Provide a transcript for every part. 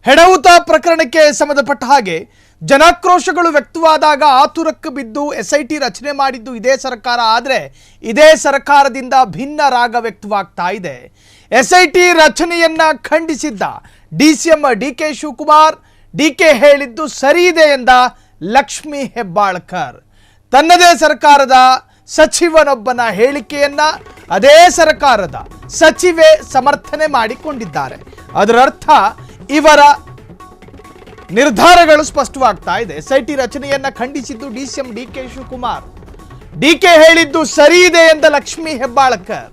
ಹೆಣವುತ ಪ್ರಕರಣಕ್ಕೆ ಸಂಬಂಧಪಟ್ಟ ಹಾಗೆ ಜನಾಕ್ರೋಶಗಳು ವ್ಯಕ್ತವಾದಾಗ ಆತುರಕ್ಕೆ ಬಿದ್ದು ಎಸ್ಐಟಿ ರಚನೆ ಮಾಡಿದ್ದು ಇದೇ ಸರ್ಕಾರ. ಆದರೆ ಇದೇ ಸರ್ಕಾರದಿಂದ ಭಿನ್ನ ರಾಗ ವ್ಯಕ್ತವಾಗ್ತಾ ಇದೆ. ಎಸ್ಐಟಿ ರಚನೆಯನ್ನ ಖಂಡಿಸಿದ್ದ ಡಿಸಿಎಂ ಡಿಕೆ ಶಿವಕುಮಾರ್ ಡಿಕೆ ಹೇಳಿದ್ದು ಸರಿ ಇದೆ ಎಂದ ಲಕ್ಷ್ಮೀ ಹೆಬ್ಬಾಳ್ಕರ್. ತನ್ನದೇ ಸರ್ಕಾರದ ಸಚಿವನೊಬ್ಬನ ಹೇಳಿಕೆಯನ್ನ ಅದೇ ಸರ್ಕಾರದ ಸಚಿವೆ ಸಮರ್ಥನೆ ಮಾಡಿಕೊಂಡಿದ್ದಾರೆ. ಅದರರ್ಥ ಇವರ ನಿರ್ಧಾರಗಳು ಸ್ಪಷ್ಟವಾಗ್ತಾ ಇದೆ. ಎಸ್ಐಟಿ ರಚನೆಯನ್ನ ಖಂಡಿಸಿದ್ದು ಡಿಸಿಎಂ ಡಿಕೆ ಶಿವಕುಮಾರ್. ಡಿಕೆ ಹೇಳಿದ್ದು ಸರಿ ಇದೆ ಎಂದ ಲಕ್ಷ್ಮೀ ಹೆಬ್ಬಾಳ್ಕರ್.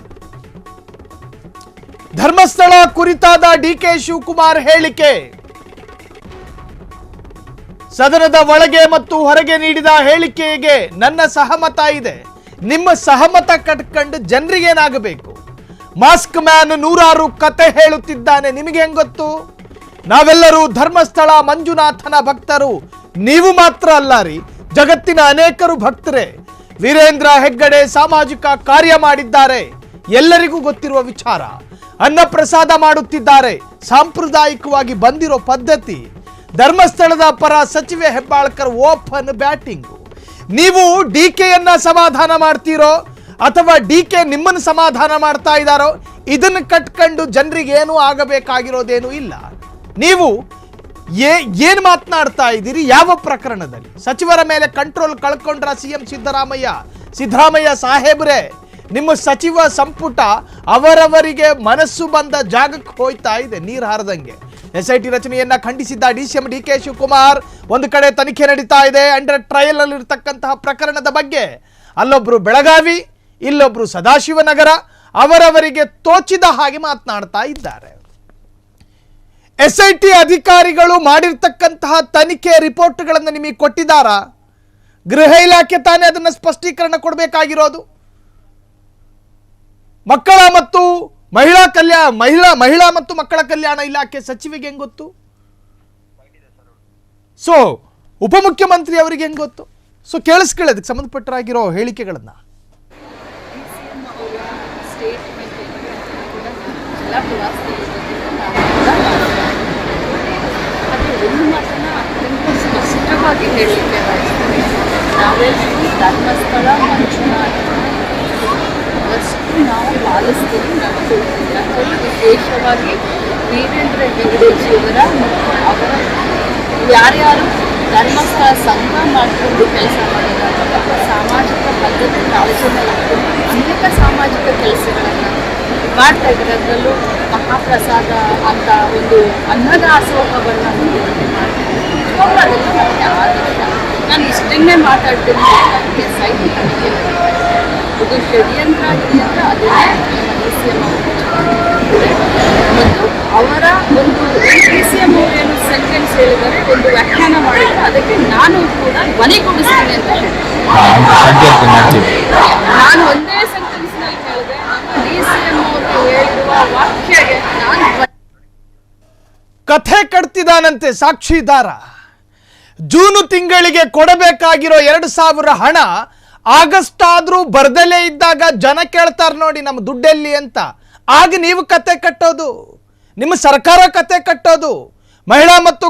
ಧರ್ಮಸ್ಥಳ ಕುರಿತಾದ ಡಿಕೆ ಶಿವಕುಮಾರ್ ಹೇಳಿಕೆ ಸದನದ ಒಳಗೆ ಮತ್ತು ಹೊರಗೆ ನೀಡಿದ ಹೇಳಿಕೆಗೆ ನನ್ನ ಸಹಮತ ಇದೆ. ನಿಮ್ಮ ಸಹಮತ ಕಟ್ಕೊಂಡು ಜನರಿಗೇನಾಗಬೇಕು? ಮಾಸ್ಕ್ ಮ್ಯಾನ್ ನೂರಾರು ಕತೆ ಹೇಳುತ್ತಿದ್ದಾನೆ, ನಿಮಗೆ ಹೆಂಗ್ ಗೊತ್ತು? ನಾವೆಲ್ಲರೂ ಧರ್ಮಸ್ಥಳ ಮಂಜುನಾಥನ ಭಕ್ತರು. ನೀವು ಮಾತ್ರ ಅಲ್ಲ ರೀ, ಜಗತ್ತಿನ ಅನೇಕರು ಭಕ್ತರೇ. ವೀರೇಂದ್ರ ಹೆಗ್ಗಡೆ ಸಾಮಾಜಿಕ ಕಾರ್ಯ ಮಾಡಿದ್ದಾರೆ, ಎಲ್ಲರಿಗೂ ಗೊತ್ತಿರುವ ವಿಚಾರ. ಅನ್ನಪ್ರಸಾದ ಮಾಡುತ್ತಿದ್ದಾರೆ, ಸಾಂಪ್ರದಾಯಿಕವಾಗಿ ಬಂದಿರೋ ಪದ್ಧತಿ. ಧರ್ಮಸ್ಥಳದ ಪರ ಸಚಿವೆ ಹೆಬ್ಬಾಳ್ಕರ್ ಓಪನ್ ಬ್ಯಾಟಿಂಗ್. ನೀವು ಡಿಕೆಯನ್ನ ಸಮಾಧಾನ ಮಾಡ್ತೀರೋ ಅಥವಾ ಡಿಕೆ ನಿಮ್ಮನ್ನು ಸಮಾಧಾನ ಮಾಡ್ತಾ ಇದ್ದಾರೋ, ಇದನ್ನು ಕಟ್ಕೊಂಡು ಜನರಿಗೆ ಏನೂ ಆಗಬೇಕಾಗಿರೋದೇನೂ ಇಲ್ಲ. ನೀವು ಏನು ಮಾತನಾಡ್ತಾ ಇದ್ದೀರಿ? ಯಾವ ಪ್ರಕರಣದಲ್ಲಿ? ಸಚಿವರ ಮೇಲೆ ಕಂಟ್ರೋಲ್ ಕಳ್ಕೊಂಡ್ರ ಸಿಎಂ ಸಿದ್ದರಾಮಯ್ಯ ಸಾಹೇಬ್ರೆ? ನಿಮ್ಮ ಸಚಿವ ಸಂಪುಟ ಅವರವರಿಗೆ ಮನಸ್ಸು ಬಂದ ಜಾಗಕ್ಕೆ ಹೋಯ್ತಾ ಇದೆ, ನೀರು ಹಾರದಂಗೆ. ಎಸ್ಐಟಿ ರಚನೆಯನ್ನ ಖಂಡಿಸಿದ್ದ ಡಿಸಿಎಂ ಡಿಕೆ ಶಿವಕುಮಾರ್ ಒಂದು ಕಡೆ ತನಿಖೆ ನಡೀತಾ ಇದೆ ಅಂಡರ್ ಟ್ರಯಲ್ ಅಲ್ಲಿ ಇರತಕ್ಕಂತಹ ಪ್ರಕರಣದ ಬಗ್ಗೆ. ಅಲ್ಲೊಬ್ರು ಬೆಳಗಾವಿ, ಇಲ್ಲೊಬ್ರು ಸದಾಶಿವನಗರ, ಅವರವರಿಗೆ ತೋಚಿದ ಹಾಗೆ ಮಾತನಾಡ್ತಾ ಇದ್ದಾರೆ. ಎಸ್ಐಟಿ ಅಧಿಕಾರಿಗಳು ಮಾಡಿರ್ತಕ್ಕಂತಹ ತನಿಖೆ ರಿಪೋರ್ಟ್ಗಳನ್ನು ನಿಮಗೆ ಕೊಟ್ಟಿದ್ದಾರಾ? ಗೃಹ ಇಲಾಖೆ ತಾನೇ ಅದನ್ನು ಸ್ಪಷ್ಟೀಕರಣ ಕೊಡಬೇಕಾಗಿರೋದು. ಮಹಿಳಾ ಮತ್ತು ಮಕ್ಕಳ ಕಲ್ಯಾಣ ಇಲಾಖೆ ಸಚಿವಿಗೆ ಹೆಂಗ್ ಗೊತ್ತು? ಸೊ ಉಪಮುಖ್ಯಮಂತ್ರಿ ಅವರಿಗೆ ಹೆಂಗ್ ಗೊತ್ತು? ಸೊ ಕೇಳಿಸ್ಕೊಳ್ಳಿ ಅದಕ್ಕೆ ಸಂಬಂಧಪಟ್ಟರಾಗಿರೋ ಹೇಳಿಕೆಗಳನ್ನ. ಸ್ಪಷ್ಟವಾಗಿ ಹೇಳಲಿಕ್ಕೆ ನಾವೆಲ್ಲರೂ ಧರ್ಮಸ್ಥಳ ಮಂಜುನಾಥ ನಾವು ಪಾಲಿಸ್ತೀವಿ, ನಡ್ಕೊಳ್ತೀವಿ. ಅದರಲ್ಲೂ ವಿಶೇಷವಾಗಿ ವೀರೇಂದ್ರ ಹೆಗ್ಗಡೆಜಿಯವರ ಅವರ ಯಾರ್ಯಾರು ಧರ್ಮಸ್ಥಳ ಸಂಘ ಮಾಡಿಕೊಂಡು ಕೆಲಸ ಮಾಡಿದ್ದಾರೆ, ಸಾಮಾಜಿಕ ಪದ್ಧತಿ ಕಾಳಜಿನ ಇಟ್ಕೊಂಡು ಅನೇಕ ಸಾಮಾಜಿಕ ಕೆಲಸಗಳನ್ನು ಮಾಡ್ತಾ ಇದ್ದಾರೆ. ಅದರಲ್ಲೂ ಮಹಾಪ್ರಸಾದ ಅಂತ ಒಂದು ಅನ್ನದಾಸೋಹವನ್ನು ನಿರ್ವಹಣೆ ಮಾಡ್ತಾರೆ. ಅದೆಲ್ಲ ನನಗೆ ಆದರ್ಶ. ನಾನು ಇಷ್ಟನ್ನೇ ಮಾತಾಡ್ತೀನಿ. ಎಸ್ಐಟಿ ತನಿಖೆ ಇದು ಷಡ್ಯಂತ್ರ ಆಗಿದೆ ಅಂತ ಅದೇ ಡಿಸಿಎಂ ಮತ್ತು ಅವರ ಒಂದು ಡಿಸಿಎಂ ಅವರೇನು ಸೆಂಟೆನ್ಸ್ ಹೇಳಿದರೆ, ಒಂದು ವ್ಯಾಖ್ಯಾನ ಮಾಡಿದರೆ ಅದಕ್ಕೆ ನಾನು ಕೂಡ ಕೊಡಿಸ್ತೀನಿ ಅಂತ ಹೇಳಿ ನಾನು ಒಂದೇ ಸೆಂಟೆನ್ಸ್ನಲ್ಲಿ ಹೇಳಿದೆ. ಡಿಸಿಎಂ ಅವರು ಹೇಳಿರುವ ವಾಕ್ಯಗೆ ನಾನು ಕಥೆ ಕಟ್ತಿದ್ದಾನಂತೆ ಸಾಕ್ಷಿದಾರ. ಜೂನ್ ತಿಂಗಳಿಗೆ ಕೊಡಬೇಕಾಗಿರೋ 2,000 ಹಣ ಆಗಸ್ಟ್ ಆದ್ರೂ ಬರ್ದಲೇ ಇದ್ದಾಗ ಜನ ಕೇಳ್ತಾರೆ ನೋಡಿ ನಮ್ಮ ದುಡ್ಡೆಲ್ಲಿ ಅಂತ. ಆಗ ನೀವು ಕತೆ ಕಟ್ಟೋದು, ನಿಮ್ಮ ಸರ್ಕಾರ ಕತೆ ಕಟ್ಟೋದು. ಮಹಿಳಾ ಮತ್ತು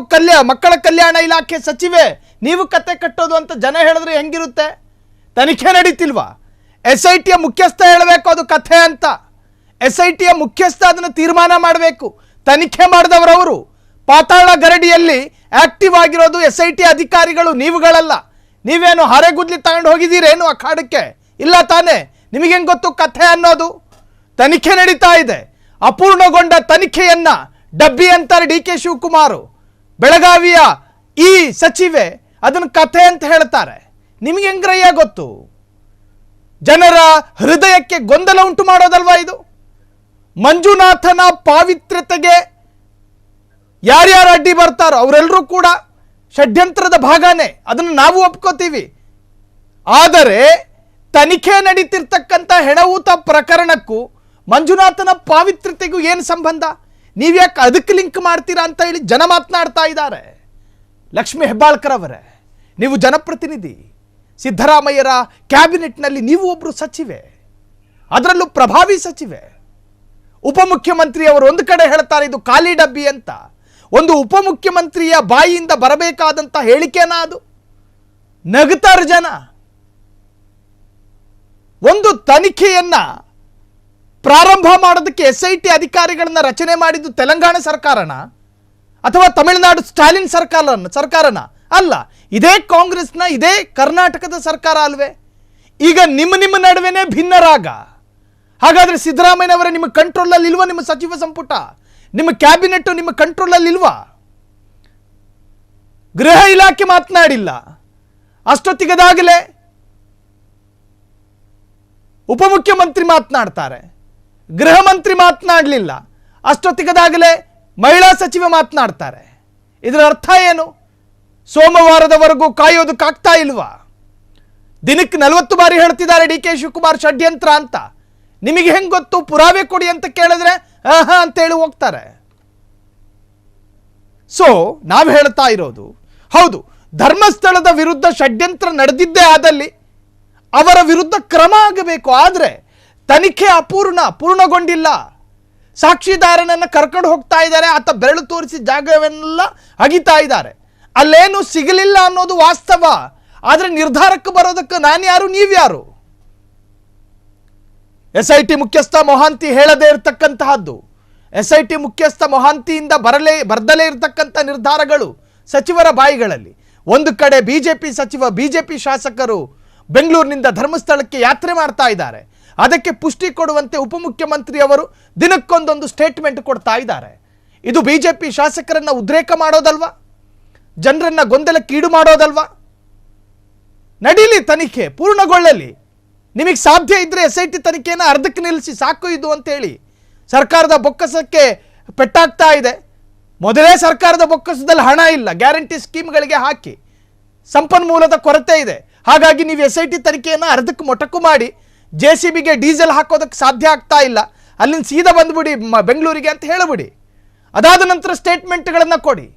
ಮಕ್ಕಳ ಕಲ್ಯಾಣ ಇಲಾಖೆ ಸಚಿವೆ ನೀವು ಕತೆ ಕಟ್ಟೋದು ಅಂತ ಜನ ಹೇಳಿದ್ರೆ ಹೆಂಗಿರುತ್ತೆ? ತನಿಖೆ ನಡೀತಿಲ್ವಾ? ಎಸ್ಐಟಿಯ ಮುಖ್ಯಸ್ಥ ಹೇಳಬೇಕು ಅದು ಕಥೆ ಅಂತ. ಎಸ್ಐಟಿಯ ಮುಖ್ಯಸ್ಥ ಅದನ್ನು ತೀರ್ಮಾನ ಮಾಡಬೇಕು. ತನಿಖೆ ಮಾಡಿದವರವರು. ಪಾತಾಳ ಗರಡಿಯಲ್ಲಿ ಆಕ್ಟಿವ್ ಆಗಿರೋದು ಎಸ್ಐಟಿ ಅಧಿಕಾರಿಗಳು, ನೀವುಗಳಲ್ಲ. ನೀವೇನು ಹರೆಗುದ್ಲಿ ತಗೊಂಡು ಹೋಗಿದ್ದೀರೇನು ಅಖಾಡಕ್ಕೆ? ಇಲ್ಲ ತಾನೇ? ನಿಮಗೇನು ಗೊತ್ತು ಕಥೆ ಅನ್ನೋದು? ತನಿಖೆ ನಡೀತಾ ಇದೆ. ಅಪೂರ್ಣಗೊಂಡ ತನಿಖೆಯನ್ನ ಡಬ್ಬಿ ಅಂತಾರೆ ಡಿಕೆ ಶಿವಕುಮಾರ್. ಬೆಳಗಾವಿಯ ಈ ಸಚಿವೆ ಅದನ್ನು ಕಥೆ ಅಂತ ಹೇಳ್ತಾರೆ. ನಿಮಗೆ ಹೆಂಗ್ರಯ್ಯ ಗೊತ್ತು? ಜನರ ಹೃದಯಕ್ಕೆ ಗೊಂದಲ ಉಂಟು ಮಾಡೋದಲ್ವಾ ಇದು? ಮಂಜುನಾಥನ ಪಾವಿತ್ರ್ಯತೆಗೆ ಯಾರ್ಯಾರು ಅಡ್ಡಿ ಬರ್ತಾರೋ ಅವರೆಲ್ಲರೂ ಕೂಡ ಷಡ್ಯಂತ್ರದ ಭಾಗನೇ, ಅದನ್ನು ನಾವು ಒಪ್ಕೋತೀವಿ. ಆದರೆ ತನಿಖೆ ನಡೀತಿರ್ತಕ್ಕಂಥ ಹೆಣವೂತ ಪ್ರಕರಣಕ್ಕೂ ಮಂಜುನಾಥನ ಪಾವಿತ್ರ್ಯತೆಗೂ ಏನು ಸಂಬಂಧ? ನೀವ್ಯಾಕೆ ಅದಕ್ಕೆ ಲಿಂಕ್ ಮಾಡ್ತೀರಾ ಅಂತ ಹೇಳಿ ಜನ ಮಾತನಾಡ್ತಾ ಇದ್ದಾರೆ. ಲಕ್ಷ್ಮೀ ಹೆಬ್ಬಾಳ್ಕರ್ ಅವರೇ, ನೀವು ಜನಪ್ರತಿನಿಧಿ, ಸಿದ್ದರಾಮಯ್ಯರ ಕ್ಯಾಬಿನೆಟ್ನಲ್ಲಿ ನೀವು ಒಬ್ಬರು ಸಚಿವೆ, ಅದರಲ್ಲೂ ಪ್ರಭಾವಿ ಸಚಿವೆ. ಉಪಮುಖ್ಯಮಂತ್ರಿ ಅವರು ಒಂದು ಕಡೆ ಹೇಳ್ತಾರೆ ಇದು ಖಾಲಿ ಡಬ್ಬಿ ಅಂತ, ಒಂದು ಉಪಮುಖ್ಯಮಂತ್ರಿಯ ಬಾಯಿಯಿಂದ ಬರಬೇಕಾದಂಥ ಹೇಳಿಕೆನಾ ಅದು? ನಗುತ್ತಾರ ಜನ. ಒಂದು ತನಿಖೆಯನ್ನ ಪ್ರಾರಂಭ ಮಾಡೋದಕ್ಕೆ SIT ಅಧಿಕಾರಿಗಳನ್ನ ರಚನೆ ಮಾಡಿದ್ದು ತೆಲಂಗಾಣ ಸರ್ಕಾರನ ಅಥವಾ ತಮಿಳುನಾಡು ಸ್ಟಾಲಿನ್ ಸರ್ಕಾರನ ಅಲ್ಲ, ಇದೇ ಕಾಂಗ್ರೆಸ್ನ, ಇದೇ ಕರ್ನಾಟಕದ ಸರ್ಕಾರ ಅಲ್ವೇ? ಈಗ ನಿಮ್ಮ ನಡುವೆನೇ ಭಿನ್ನರಾಗ. ಹಾಗಾದ್ರೆ ಸಿದ್ದರಾಮಯ್ಯನವರ ನಿಮ್ಮ ಕಂಟ್ರೋಲಲ್ಲಿ ಇಲ್ವಾ? ನಿಮ್ಮ ಸಚಿವ ಸಂಪುಟ, ನಿಮ್ಮ ಕ್ಯಾಬಿನೆಟ್ ನಿಮ್ಮ ಕಂಟ್ರೋಲಲ್ಲಿ ಇಲ್ವಾ? ಗೃಹ ಇಲಾಖೆ ಮಾತನಾಡಿಲ್ಲ, ಅಷ್ಟೊತ್ತಿಗದಾಗಲೇ ಉಪಮುಖ್ಯಮಂತ್ರಿ ಮಾತನಾಡ್ತಾರೆ. ಗೃಹ ಮಂತ್ರಿ ಮಾತನಾಡಲಿಲ್ಲ, ಅಷ್ಟೊತ್ತಿಗದಾಗಲೇ ಮಹಿಳಾ ಸಚಿವ ಮಾತನಾಡ್ತಾರೆ. ಇದರ ಅರ್ಥ ಏನು? ಸೋಮವಾರದವರೆಗೂ ಕಾಯೋದಕ್ಕಾಗ್ತಾ ಇಲ್ವಾ? ದಿನಕ್ಕೆ 40 ಬಾರಿ ಹೇಳ್ತಿದ್ದಾರೆ DK ಶಿವಕುಮಾರ್ ಷಡ್ಯಂತ್ರ ಅಂತ. ನಿಮಗೆ ಹೆಂಗೆ ಗೊತ್ತು? ಪುರಾವೆ ಕೊಡಿ ಅಂತ ಕೇಳಿದ್ರೆ ಆಹಾ ಅಂತೇಳಿ ಹೋಗ್ತಾರೆ. ಸೊ ನಾವು ಹೇಳ್ತಾ ಇರೋದು, ಹೌದು, ಧರ್ಮಸ್ಥಳದ ವಿರುದ್ಧ ಷಡ್ಯಂತ್ರ ನಡೆದಿದ್ದೇ ಆದಲ್ಲಿ ಅವರ ವಿರುದ್ಧ ಕ್ರಮ ಆಗಬೇಕು. ಆದರೆ ತನಿಖೆ ಪೂರ್ಣಗೊಂಡಿಲ್ಲ. ಸಾಕ್ಷಿದಾರನನ್ನು ಕರ್ಕೊಂಡು ಹೋಗ್ತಾ ಇದ್ದಾರೆ, ಆತ ಬೆರಳು ತೋರಿಸಿ ಜಾಗವೆಲ್ಲ ಅಗಿತಾ ಇದ್ದಾರೆ. ಅಲ್ಲೇನು ಸಿಗಲಿಲ್ಲ ಅನ್ನೋದು ವಾಸ್ತವ. ಆದರೆ ನಿರ್ಧಾರಕ್ಕೆ ಬರೋದಕ್ಕೆ ನಾನು ಯಾರು, ನೀವ್ಯಾರು? SIT ಮುಖ್ಯಸ್ಥ ಮೊಹಾಂತಿ ಹೇಳದೇ ಇರತಕ್ಕಂತಹದ್ದು, SIT ಮುಖ್ಯಸ್ಥ ಮೊಹಾಂತಿಯಿಂದ ಬರ್ದಲೇ ಇರತಕ್ಕಂಥ ನಿರ್ಧಾರಗಳು ಸಚಿವರ ಬಾಯಿಗಳಲ್ಲಿ. ಒಂದು ಕಡೆ ಬಿಜೆಪಿ ಸಚಿವ, ಬಿಜೆಪಿ ಶಾಸಕರು ಬೆಂಗಳೂರಿನಿಂದ ಧರ್ಮಸ್ಥಳಕ್ಕೆ ಯಾತ್ರೆ ಮಾಡ್ತಾ ಇದ್ದಾರೆ. ಅದಕ್ಕೆ ಪುಷ್ಟಿ ಕೊಡುವಂತೆ ಉಪಮುಖ್ಯಮಂತ್ರಿ ಅವರು ದಿನಕ್ಕೊಂದೊಂದು ಸ್ಟೇಟ್ಮೆಂಟ್ ಕೊಡ್ತಾ ಇದ್ದಾರೆ. ಇದು ಬಿಜೆಪಿ ಶಾಸಕರನ್ನ ಉದ್ರೇಕ ಮಾಡೋದಲ್ವಾ? ಜನರನ್ನ ಗೊಂದಲಕ್ಕೀಡು ಮಾಡೋದಲ್ವಾ? ನಡೀಲಿ, ತನಿಖೆ ಪೂರ್ಣಗೊಳ್ಳಲಿ. ನಿಮಗೆ ಸಾಧ್ಯ ಇದ್ರೆ SIT ತನಿಖೆಯನ್ನು ಅರ್ಧಕ್ಕೆ ನಿಲ್ಲಿಸಿ, ಸಾಕು ಇದು ಅಂತೇಳಿ. ಸರ್ಕಾರದ ಬೊಕ್ಕಸಕ್ಕೆ ಪೆಟ್ಟಾಗ್ತಾ ಇದೆ. ಮೊದಲೇ ಸರ್ಕಾರದ ಬೊಕ್ಕಸದಲ್ಲಿ ಹಣ ಇಲ್ಲ, ಗ್ಯಾರಂಟಿ ಸ್ಕೀಮ್ಗಳಿಗೆ ಹಾಕಿ ಸಂಪನ್ಮೂಲದ ಕೊರತೆ ಇದೆ. ಹಾಗಾಗಿ ನೀವು SIT ತನಿಖೆಯನ್ನು ಅರ್ಧಕ್ಕೆ ಮೊಟಕು ಮಾಡಿ JCBಗೆ ಡೀಸೆಲ್ ಹಾಕೋದಕ್ಕೆ ಸಾಧ್ಯ ಆಗ್ತಾ ಇಲ್ಲ, ಅಲ್ಲಿಂದ ಸೀದಾ ಬಂದ್ಬಿಡಿ ಬೆಂಗಳೂರಿಗೆ ಅಂತ ಹೇಳಿಬಿಡಿ. ಅದಾದ ನಂತರ ಸ್ಟೇಟ್ಮೆಂಟ್ಗಳನ್ನು ಕೊಡಿ.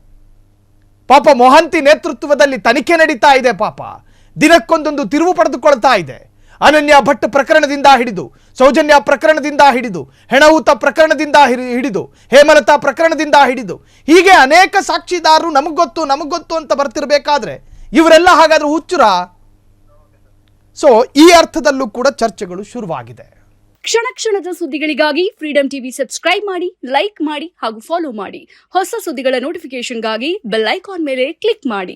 ಪಾಪ ಮೊಹಾಂತಿ ನೇತೃತ್ವದಲ್ಲಿ ತನಿಖೆ ನಡೀತಾ ಇದೆ. ಪಾಪ ದಿನಕ್ಕೊಂದೊಂದು ತಿರುವು ಪಡೆದುಕೊಳ್ತಾ ಇದೆ. ಅನನ್ಯ ಭಟ್ ಪ್ರಕರಣದಿಂದ ಹಿಡಿದು, ಸೌಜನ್ಯ ಪ್ರಕರಣದಿಂದ ಹಿಡಿದು, ಹೆಣಊತ ಪ್ರಕರಣದಿಂದ ಹಿಡಿದು, ಹೇಮಲತಾ ಪ್ರಕರಣದಿಂದ ಹಿಡಿದು, ಹೀಗೆ ಅನೇಕ ಸಾಕ್ಷಿದಾರರು ನಮಗ್ ಗೊತ್ತು ಅಂತ ಬರ್ತಿರ್ಬೇಕಾದ್ರೆ ಇವರೆಲ್ಲ ಹಾಗಾದ್ರೆ ಹುಚ್ಚುರ? ಸೊ ಈ ಅರ್ಥದಲ್ಲೂ ಕೂಡ ಚರ್ಚೆಗಳು ಶುರುವಾಗಿದೆ. ಕ್ಷಣ ಕ್ಷಣದ ಸುದ್ದಿಗಳಿಗಾಗಿ ಫ್ರೀಡಂ ಟಿವಿ ಸಬ್ಸ್ಕ್ರೈಬ್ ಮಾಡಿ, ಲೈಕ್ ಮಾಡಿ ಹಾಗೂ ಫಾಲೋ ಮಾಡಿ. ಹೊಸ ಸುದ್ದಿಗಳ ನೋಟಿಫಿಕೇಶನ್ಗಾಗಿ ಬೆಲ್ ಐಕಾನ್ ಮೇಲೆ ಕ್ಲಿಕ್ ಮಾಡಿ.